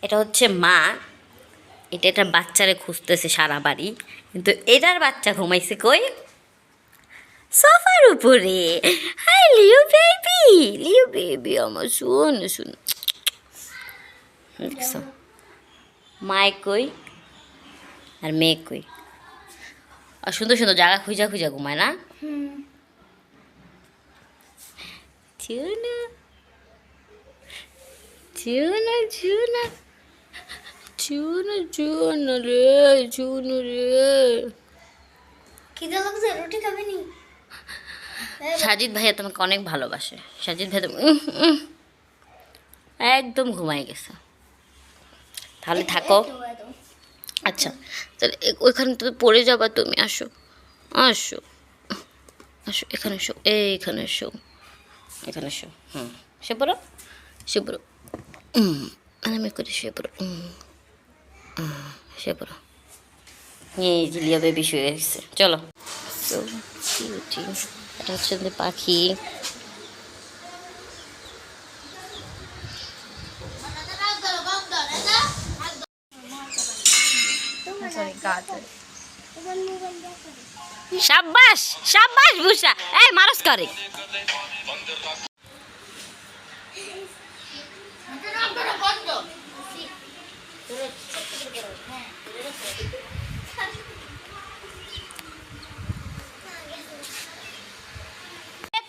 এটা হচ্ছে মা, এটার বাচ্চারে খুঁজতেছে সারা বাড়ি, কিন্তু এটার বাচ্চা ঘুমাইছে কই? সোফার উপরে। হাই লিও বেবি, লিও বেবি আমার শুন শুন। দেখছো মায় কই আর মেয়ে কই? আর সুন্দর সুন্দর জায়গা খুঁজা খুঁজা ঘুমায় না? চুনা চুনা চুনা চুনা চুনা রে, চুনা রে। খিদে লাগছে, রুটি খাবি নি? সাজিদ ভাইয়া তোমাকে অনেক ভালোবাসে। সাজিদ ভাই একদম ঘুমাই গেছে। তাহলে থাকো। আচ্ছা তাহলে ওইখানে তো পড়ে যাবা তুমি। আসো আসো আসো, এখানে শো, এইখানে শো, এখানে শো। সে পড়ো, সে পড়ো, আমি করে শুয়ে পড়ো, শুয়ে পড়ো। এই জিলিয়া বেবি শুয়ে গেছে। চলো। এটা হচ্ছে পাখি। শাবাশ শাবাশ বুসা, এই মারস করে।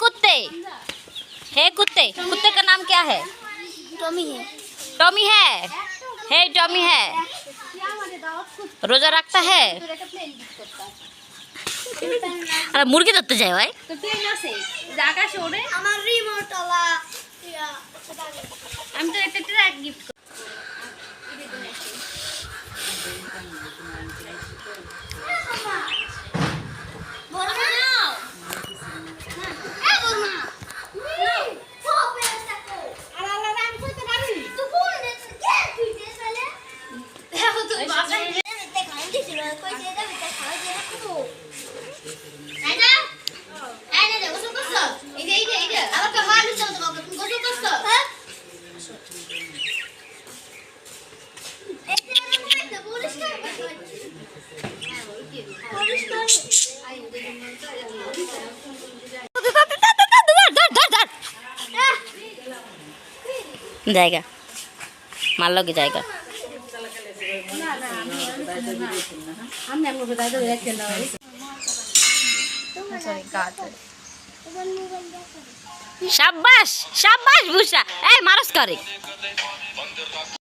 कुत्ते है, कुत्ते कुत्ते का नाम क्या है? টমি है। टॉमी है, हे टॉमी है। रोजा रखता है। अरे मुर्गी धरते जाए भाई। আমার রিমোট আলা আমি তো একটা ট্র্যাক গিফট जाएगा मान लो कि जाएगा। शाबाश शाबाश भूषा, ए मारस करे।